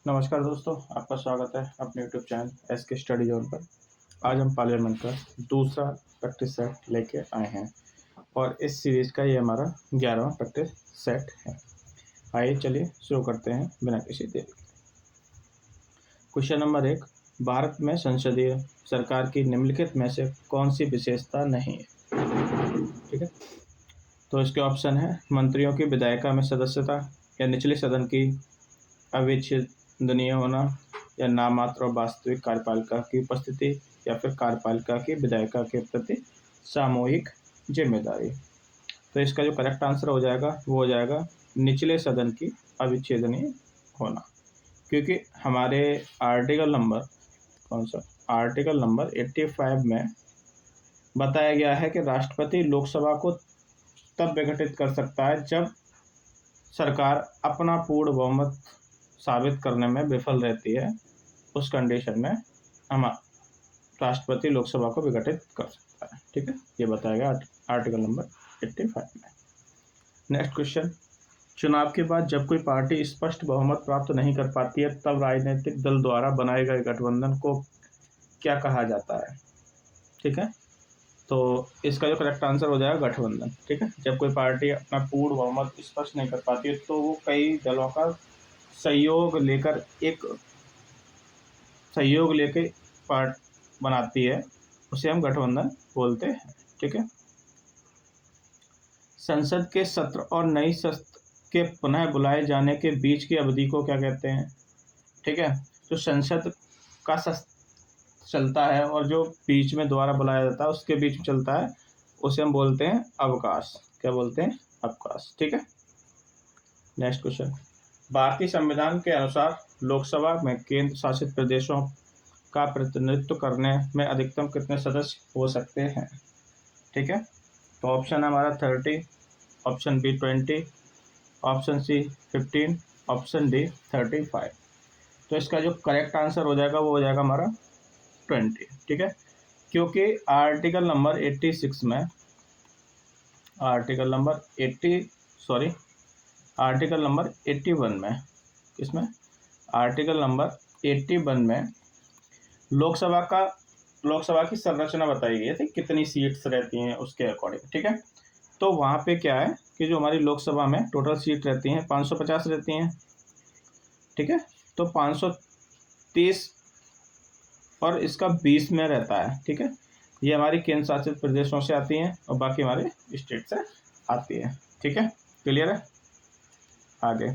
नमस्कार दोस्तों, आपका स्वागत है अपने YouTube channel SK study zone पर। आज हम पार्लियामेंट का दूसरा प्रैक्टिस सेट लेके आए हैं और इस सीरीज़ का ये हमारा 11वां प्रैक्टिस सेट है। आइए चलिए शुरू करते हैं बिना किसी देरी के। क्वेश्चन नंबर 1, भारत में संसदीय सरकार की निम्नलिखित में से कौन सी विशेषता नहीं है? ठीक है, तो इसके ऑप्शन है मंत्रियों की विधायिका में सदस्यता, या निचले सदन की अविच्छेदनीय होना, या नाममात्र और वास्तविक कार्यपालिका की उपस्थिति, या फिर कार्यपालिका की विधायिका के प्रति सामूहिक जिम्मेदारी। तो इसका जो करेक्ट आंसर हो जाएगा वो हो जाएगा निचले सदन की अविच्छेदनीय होना, क्योंकि हमारे आर्टिकल नंबर आर्टिकल नंबर 85 में बताया गया है कि राष्ट्रपति लोकसभा को तब विघटित कर सकता है जब सरकार अपना पूर्ण बहुमत साबित करने में विफल रहती है। उस कंडीशन में हम राष्ट्रपति लोकसभा को विघटित कर सकता है। ठीक है, ये बताया गया आर्टिकल नंबर 85 में। नेक्स्ट क्वेश्चन, चुनाव के बाद जब कोई पार्टी स्पष्ट बहुमत प्राप्त नहीं कर पाती है तब राजनीतिक दल द्वारा बनाए गए गठबंधन को क्या कहा जाता है? ठीक है, तो इसका जो करेक्ट आंसर हो जाएगा गठबंधन। ठीक है, जब कोई पार्टी अपना पूर्ण बहुमत स्पष्ट नहीं कर पाती है तो वो कई दलों का सहयोग लेकर पार्ट बनाती है, उसे हम गठबंधन बोलते हैं। ठीक है, संसद के सत्र और नई सत्र के पुनः बुलाए जाने के बीच की अवधि को क्या कहते हैं? ठीक है, जो संसद का सत्र चलता है और जो बीच में दोबारा बुलाया जाता है उसके बीच में चलता है, उसे हम बोलते हैं अवकाश। क्या बोलते हैं? अवकाश। ठीक है, नेक्स्ट क्वेश्चन, भारतीय संविधान के अनुसार लोकसभा में केंद्र शासित प्रदेशों का प्रतिनिधित्व करने में अधिकतम कितने सदस्य हो सकते हैं? ठीक है, तो ऑप्शन है हमारा 30, option B 20, option C 15, option D 35। तो इसका जो करेक्ट आंसर हो जाएगा वो हो जाएगा हमारा 20। ठीक है, क्योंकि आर्टिकल नंबर 81 में आर्टिकल नंबर 81 में इसमें आर्टिकल नंबर 81 में लोकसभा की संरचना बताई गई थी, कितनी सीट्स रहती हैं उसके अकॉर्डिंग। ठीक है, तो वहाँ पे क्या है कि जो हमारी लोकसभा में टोटल सीट रहती हैं 550 रहती हैं। ठीक है, तो 530 और इसका 20 में रहता है। ठीक है, ये हमारी केंद्र शासित प्रदेशों से आती हैं और बाकी हमारे स्टेट से आती है। ठीक है, क्लियर है? आगे,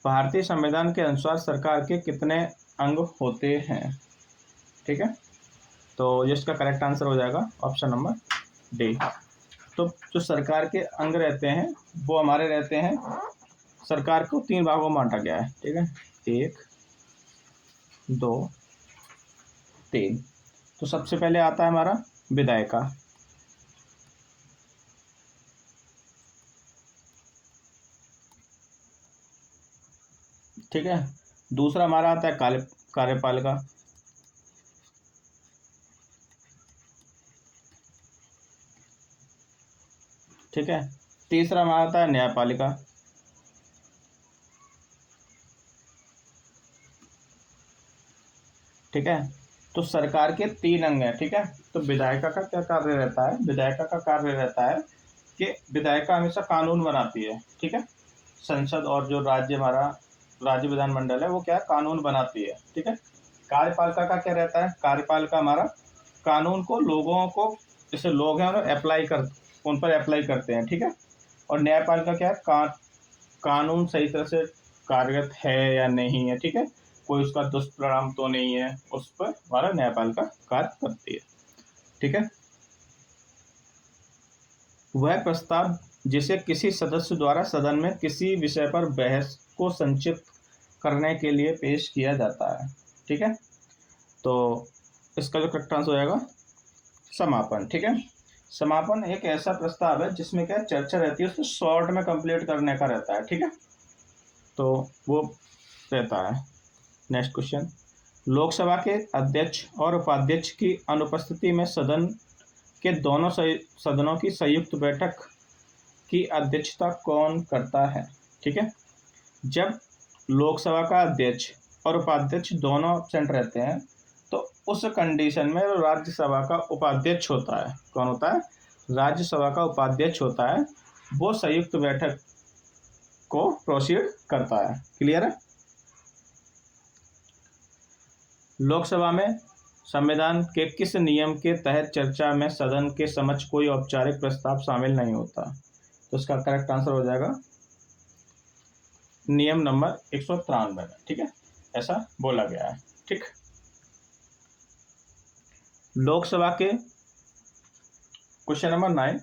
भारतीय संविधान के अनुसार सरकार के कितने अंग होते हैं? ठीक है, तो इसका करेक्ट आंसर हो जाएगा ऑप्शन नंबर डी। तो जो सरकार के अंग रहते हैं वो हमारे रहते हैं, सरकार को 3 भागों में बांटा गया है। ठीक है, 1, 2, 3। तो सबसे पहले आता है हमारा विधायिका। ठीक है, दूसरा हमारा आता है कार्यपालिका। ठीक है, तीसरा हमारा आता है न्यायपालिका। ठीक है, तो सरकार के 3 अंग हैं। ठीक है, तो विधायिका का क्या कार्य रहता है? विधायिका का कार्य रहता है कि विधायिका हमेशा कानून बनाती है। ठीक है, संसद और जो राज्य विधानमंडल है वो क्या कानून बनाती है। ठीक है, कार्यपालिका का क्या रहता है? कार्यपालिका हमारा कानून को लोगों को, जैसे लोग हैं उन पर अप्लाई करते हैं। ठीक है, और न्यायपालिका क्या है? कानून सही तरह से कार्यरत है या नहीं है। ठीक है, कोई उसका दुष्परिणाम तो नहीं है, उस पर हमारा न्यायपालिका कार्य करती है। ठीक है, वह प्रस्ताव जिसे किसी सदस्य द्वारा सदन में किसी विषय पर बहस को संचित करने के लिए पेश किया जाता है। ठीक है, तो इसका जो करेक्ट आंसर हो जाएगा समापन। ठीक है, समापन एक ऐसा प्रस्ताव है जिसमें क्या चर्चा रहती है, उसको शॉर्ट में कंप्लीट करने का रहता है। ठीक है, तो वो रहता है। नेक्स्ट क्वेश्चन, लोकसभा के अध्यक्ष और उपाध्यक्ष की अनुपस्थिति में सदन के दोनों सदनों की संयुक्त बैठक की अध्यक्षता कौन करता है? ठीक है, जब लोकसभा का अध्यक्ष और उपाध्यक्ष दोनों एब्सेंट रहते हैं, तो उस कंडीशन में राज्यसभा का उपाध्यक्ष होता है, कौन होता है, राज्यसभा का उपाध्यक्ष होता है, वो संयुक्त बैठक को प्रोसीड करता है। क्लियर है। लोकसभा में संविधान के किस नियम के तहत चर्चा में सदन के समक्ष कोई औपचारिक प्रस्ताव शामिल नहीं होता? तो इसका करेक्ट आंसर हो जाएगा नियम नंबर 193 में। ठीक है, ऐसा बोला गया है। ठीक, लोकसभा के क्वेश्चन नंबर 9,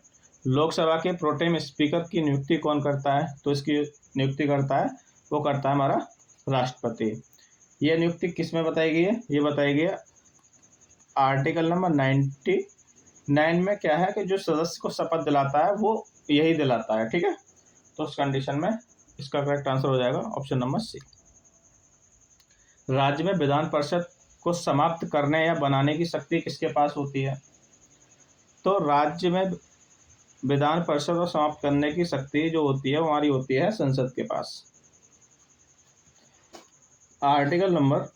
लोकसभा के प्रोटेम स्पीकर की नियुक्ति कौन करता है? तो इसकी नियुक्ति करता है, वो करता है हमारा राष्ट्रपति। ये नियुक्ति किस में बताई गई है? ये बताई गई है आर्टिकल नंबर 99 में। क्या है कि जो सदस्य को शपथ दिलाता है वो यही दिलाता है। ठीक है, तो उस कंडीशन में इसका करेक्ट आंसर हो जाएगा ऑप्शन नंबर सी। राज्य में विधान परिषद को समाप्त करने या बनाने की शक्ति किसके पास होती है? तो राज्य में विधान परिषद को समाप्त करने की शक्ति जो होती है हमारी होती है संसद के पास। आर्टिकल नंबर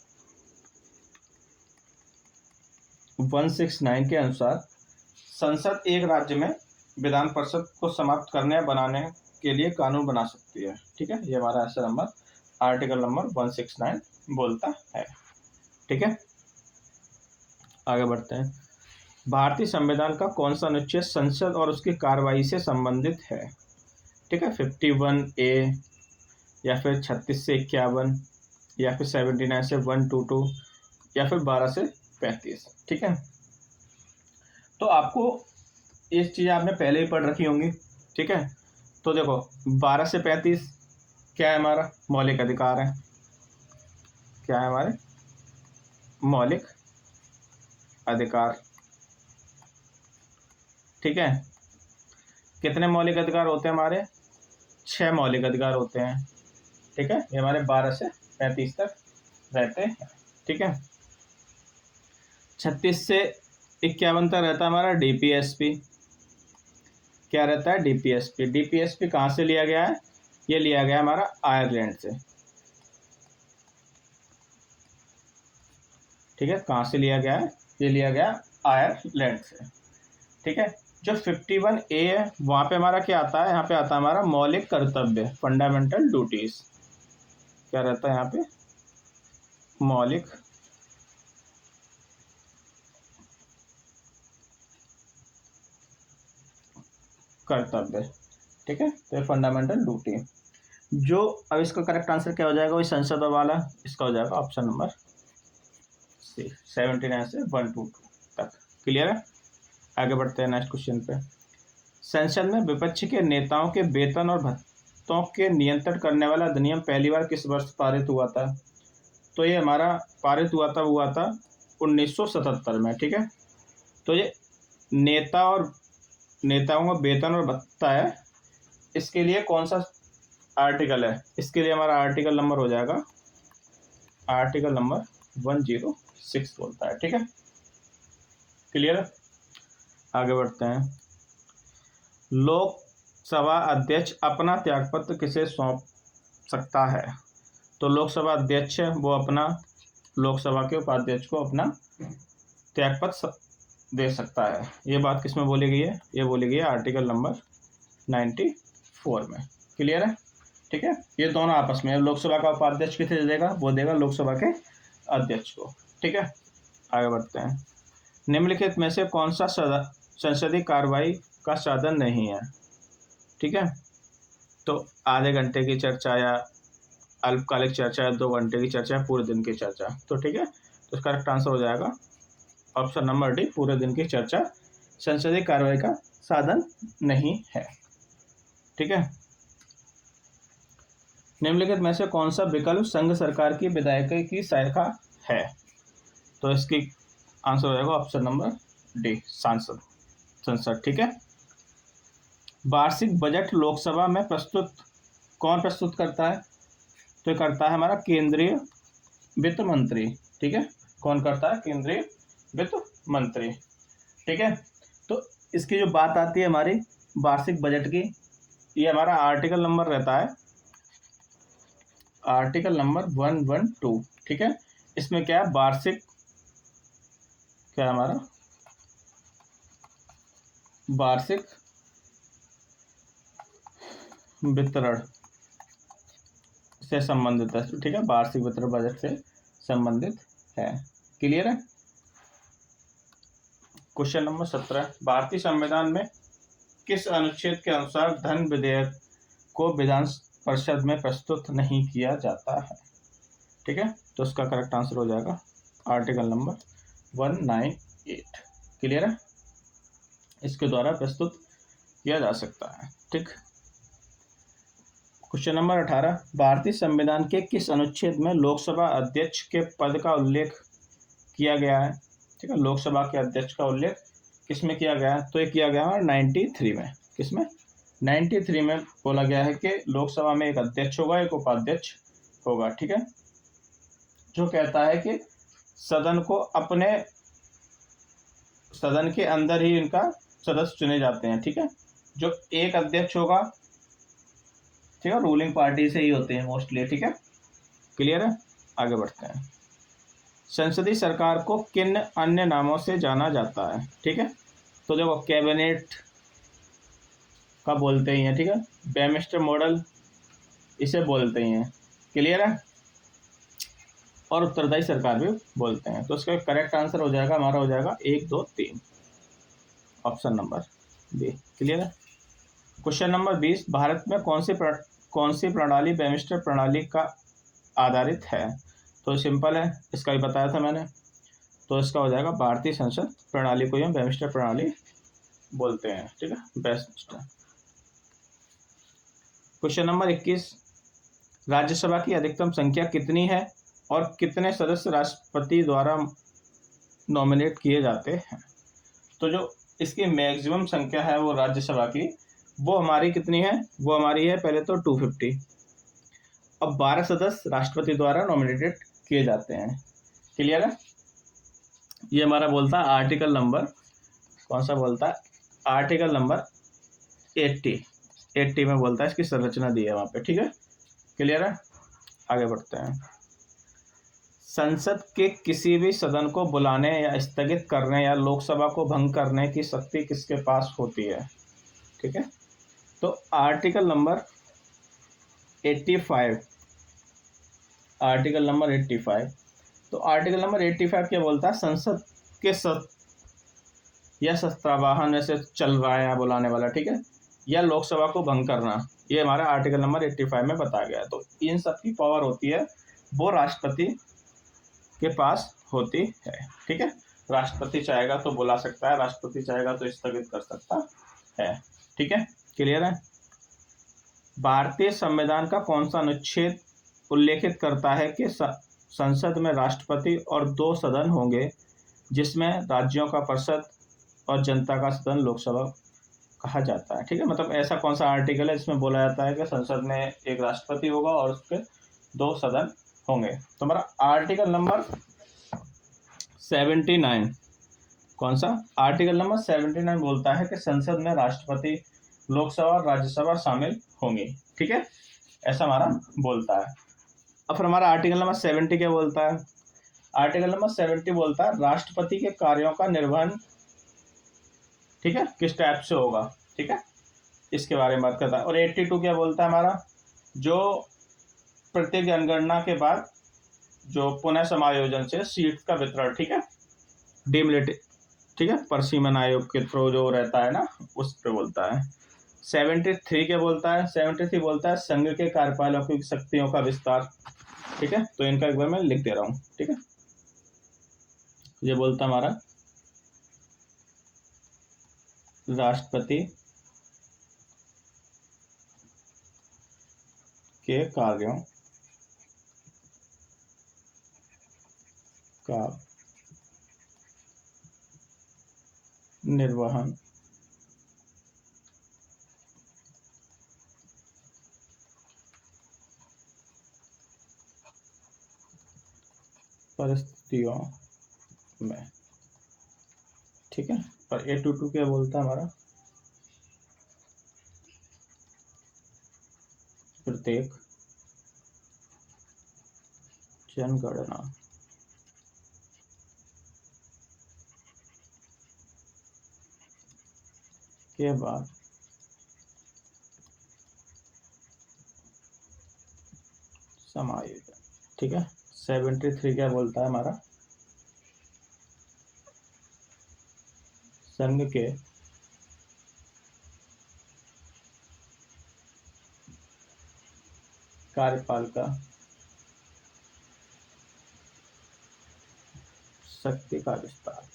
169 के अनुसार संसद एक राज्य में विधान परिषद को समाप्त करने या बनाने के लिए कानून बना सकती है। ठीक है, ये हमारा आंसर नंबर आर्टिकल नंबर 169 बोलता है। ठीक है, आगे बढ़ते हैं। भारतीय संविधान का कौन सा अनुच्छेद संसद और उसकी कार्रवाई से संबंधित है? ठीक है, 51A या फिर 36 से 51 या फिर 79 से 122 या फिर 12 से 35। ठीक है, तो आपको ये चीज़ आपने पहले ही पढ़ रखी होंगी। ठीक है, तो देखो 12 से 35 क्या है, हमारा मौलिक अधिकार है। क्या है हमारे मौलिक अधिकार। ठीक है, कितने मौलिक अधिकार होते हैं हमारे? 6 मौलिक अधिकार होते हैं। ठीक है, ये हमारे 12 से 35 तक रहते हैं। ठीक है, 36 से 51 तक रहता है हमारा डीपीएसपी। क्या रहता है? डीपीएसपी। डीपीएसपी कहाँ से लिया गया है? ये लिया गया हमारा आयरलैंड से। ठीक है, कहाँ से लिया गया है? ये लिया गया आयरलैंड से। ठीक है, जो 51A है वहाँ पे हमारा क्या आता है? यहाँ पे आता है हमारा मौलिक कर्तव्य, फंडामेंटल ड्यूटीज। क्या रहता है यहाँ पे? मौलिक कर्तव्य। ठीक है, तो फंडामेंटल ड्यूटी जो, अब इसका करेक्ट आंसर क्या हो जाएगा? वही संसद वाला, इसका हो जाएगा ऑप्शन नंबर सी, 79 से 122 तक। क्लियर है, आगे बढ़ते हैं नेक्स्ट क्वेश्चन पे। संसद में विपक्ष के नेताओं के वेतन और भत्तों के नियंत्रण करने वाला अधिनियम पहली बार किस वर्ष पारित हुआ था? तो ये हमारा पारित हुआ था 1977 में। ठीक है, तो ये नेताओं का वेतन और भत्ता है, इसके लिए कौन सा आर्टिकल है? इसके लिए हमारा आर्टिकल नंबर हो जाएगा आर्टिकल नंबर 106 बोलता है। ठीक है, क्लियर है, आगे बढ़ते हैं। लोकसभा अध्यक्ष अपना त्यागपत्र किसे सौंप सकता है? तो लोकसभा अध्यक्ष वो अपना लोकसभा के उपाध्यक्ष को अपना त्यागपत्र दे सकता है। ये बात किस में बोली गई है? ये बोली गई है आर्टिकल नंबर 94 में। क्लियर है, ठीक है, ये दोनों आपस में। लोकसभा का उपाध्यक्ष किसे देगा? वो देगा लोकसभा के अध्यक्ष को। ठीक है, आगे बढ़ते हैं। निम्नलिखित में से कौन सा संसदीय कार्रवाई का साधन नहीं है? ठीक है, तो आधे घंटे की चर्चा या अल्पकालिक चर्चा या 2 घंटे की चर्चा, पूरे दिन की चर्चा। तो ठीक है, तो इसका करेक्ट आंसर हो जाएगा ऑप्शन नंबर डी, पूरे दिन की चर्चा संसदीय कार्रवाई का साधन नहीं है। ठीक है, निम्नलिखित में से कौन सा विकल्प संघ सरकार की विधायिका की शाखा है? तो इसकी आंसर हो जाएगा ऑप्शन नंबर डी, संसद। ठीक है, वार्षिक बजट लोकसभा में कौन प्रस्तुत करता है? तो करता है हमारा केंद्रीय वित्त मंत्री। ठीक है, कौन करता है? केंद्रीय वित्त मंत्री। ठीक है, तो इसकी जो बात आती है हमारी वार्षिक बजट की, ये हमारा आर्टिकल नंबर रहता है आर्टिकल नंबर 112, ठीक है। इसमें क्या है, वार्षिक, क्या है हमारा, वार्षिक वितरण से संबंधित है, ठीक है, वार्षिक वितरण बजट से संबंधित है। क्लियर है। क्वेश्चन नंबर 17, भारतीय संविधान में किस अनुच्छेद के अनुसार धन विधेयक को विधान परिषद में प्रस्तुत नहीं किया जाता है, ठीक है। तो उसका करेक्ट आंसर हो जाएगा आर्टिकल नंबर 198। क्लियर है। इसके द्वारा प्रस्तुत किया जा सकता है, ठीक। क्वेश्चन नंबर 18, भारतीय संविधान के किस अनुच्छेद में लोकसभा अध्यक्ष के पद का उल्लेख किया गया है, ठीक है। लोकसभा के अध्यक्ष का उल्लेख किसमें किया गया है, तो ये किया गया है 93 में। किसमें, 93 में बोला गया है कि लोकसभा में एक अध्यक्ष होगा, एक उपाध्यक्ष होगा, ठीक है। जो कहता है कि सदन को अपने सदन के अंदर ही इनका सदस्य चुने जाते हैं, ठीक है। जो एक अध्यक्ष होगा, ठीक है, रूलिंग पार्टी से ही होते हैं मोस्टली, ठीक है। क्लियर है। आगे बढ़ते हैं। संसदीय सरकार को किन अन्य नामों से जाना जाता है, ठीक है। तो देखो, कैबिनेट का बोलते ही हैं, ठीक है, बेमिस्टर मॉडल इसे बोलते ही हैं। क्लियर है। और उत्तरदायी सरकार भी बोलते हैं। तो इसका करेक्ट आंसर हो जाएगा हमारा, हो जाएगा 1, 2, 3, ऑप्शन नंबर बी। क्लियर है। क्वेश्चन नंबर 20, भारत में कौन सी प्रणाली बेमिस्टर प्रणाली का आधारित है। तो सिंपल है, इसका भी बताया था मैंने। तो इसका हो जाएगा भारतीय संसद प्रणाली को हम बेमिस्टर प्रणाली बोलते हैं, ठीक है, बेमिस्टर। क्वेश्चन नंबर 21, राज्यसभा की अधिकतम संख्या कितनी है और कितने सदस्य राष्ट्रपति द्वारा नॉमिनेट किए जाते हैं। तो जो इसकी मैक्सिमम संख्या है वो राज्यसभा की, वो हमारी कितनी है, वो हमारी है पहले तो 250। अब 12 सदस्य राष्ट्रपति द्वारा नॉमिनेटेड किए जाते हैं। क्लियर है। ये हमारा बोलता है आर्टिकल नंबर, कौन सा बोलता है, आर्टिकल नंबर 80 में बोलता है, इसकी संरचना दी है वहाँ पे, ठीक है। क्लियर है। आगे बढ़ते हैं। संसद के किसी भी सदन को बुलाने या स्थगित करने या लोकसभा को भंग करने की शक्ति किसके पास होती है, ठीक है। तो आर्टिकल नंबर 85, आर्टिकल नंबर 85। तो आर्टिकल नंबर 85 क्या बोलता है, संसद के या सत्तावाहन में से चल रहा है या बुलाने वाला, ठीक है, या लोकसभा को भंग करना, ये हमारा आर्टिकल नंबर 85 में बताया गया है। तो इन सब की पावर होती है वो राष्ट्रपति के पास होती है, ठीक है। राष्ट्रपति चाहेगा तो बुला सकता है, राष्ट्रपति चाहेगा तो स्थगित कर सकता है, ठीक है। क्लियर है। भारतीय संविधान का कौन सा अनुच्छेद उल्लेखित करता है कि संसद में राष्ट्रपति और 2 सदन होंगे, जिसमें राज्यों का परिषद और जनता का सदन लोकसभा कहा जाता है, ठीक है। मतलब ऐसा कौन सा आर्टिकल है जिसमें बोला जाता है कि संसद में एक राष्ट्रपति होगा और उसके 2 सदन होंगे। तो हमारा आर्टिकल नंबर 79, कौन सा, आर्टिकल नंबर 79 बोलता है कि संसद में राष्ट्रपति, लोकसभा और राज्यसभा शामिल होंगी, ठीक है, ऐसा हमारा बोलता है। अब फिर हमारा आर्टिकल नंबर 70 क्या बोलता है, आर्टिकल नंबर 70 बोलता है राष्ट्रपति के कार्यों का निर्वहन, ठीक है, किस टाइप से होगा, ठीक है, इसके बारे में बात करता है। और 82 क्या बोलता है हमारा, जो प्रत्येक जनगणना के बाद जो पुनः समायोजन से सीट का वितरण, ठीक है, डिमलिट, ठीक है, परसीमन आयोग के थ्रू जो रहता है ना, उस पर बोलता है। 73 क्या बोलता है, 73 बोलता है संघ के कार्यपालकों की शक्तियों का विस्तार, ठीक है। तो इनका एक बार मैं लिख दे रहा हूँ, ठीक है। ये बोलता हमारा राष्ट्रपति के कार्यों का निर्वहन परिस्थितियों में, ठीक है। और 82 क्या बोलता है हमारा, प्रत्येक जनगणना के बाद समायोजन। ठीक है, 73 क्या बोलता है हमारा, संघ के कार्यपाल का शक्ति का विस्तार।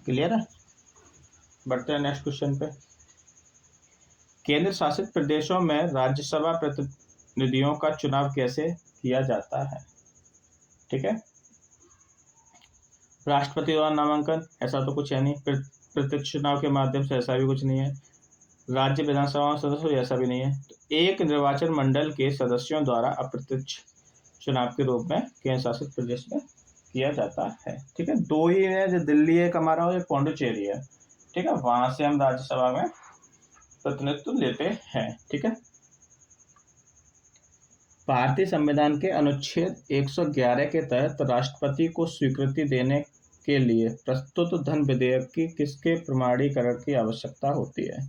क्लियर है, बढ़ते हैं नेक्स्ट क्वेश्चन पे। केंद्र शासित प्रदेशों में राज्यसभा प्रतिनिधियों का चुनाव कैसे किया जाता है। ठीक है, राष्ट्रपति द्वारा नामांकन, ऐसा तो कुछ है नहीं। प्रत्यक्ष चुनाव के माध्यम से, ऐसा भी कुछ नहीं है। राज्य विधानसभा सदस्य, ऐसा भी नहीं है। तो एक निर्वाचन मंडल के सदस्यों द्वारा अप्रत्यक्ष चुनाव के रूप में केंद्र शासित प्रदेश में किया जाता है। ठीक है, दो ही है, जो दिल्ली एक हमारा और पौंडुचेरी है। ठीक है, वहां से हम राज्यसभा में प्रतिनिधित्व लेते हैं। ठीक है, भारतीय संविधान के अनुच्छेद 111 के तहत राष्ट्रपति को स्वीकृति देने के लिए प्रस्तुत धन विधेयक की किसके प्रमाणीकरण की आवश्यकता होती है,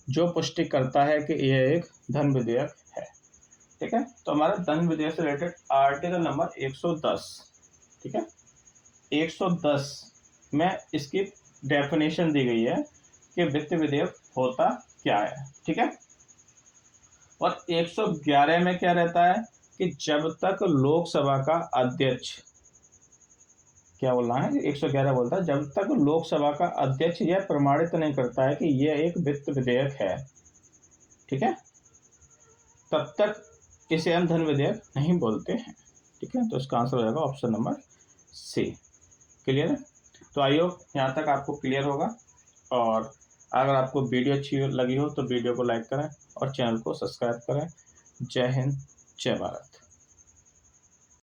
जो पुष्टि करता है कि यह एक धन विधेयक है। ठीक है, तो हमारा धन विधेयक से रिलेटेड आर्टिकल नंबर 110। ठीक है, 110 में इसकी डेफिनेशन दी गई है कि वित्त विधेयक होता क्या है। ठीक है, और 111 में क्या रहता है कि जब तक लोकसभा का अध्यक्ष, क्या बोलना है, 111 बोलता है जब तक लोकसभा का अध्यक्ष यह प्रमाणित नहीं करता है कि यह एक वित्त विधेयक है, ठीक है, तब तक इसे हम धन विधेयक नहीं बोलते हैं। ठीक है, तो इसका आंसर हो जाएगा ऑप्शन नंबर सी। क्लियर है, तो आई होप यहाँ तक आपको क्लियर होगा। और अगर आपको वीडियो अच्छी लगी हो तो वीडियो को लाइक करें और चैनल को सब्सक्राइब करें। जय हिंद, जय भारत।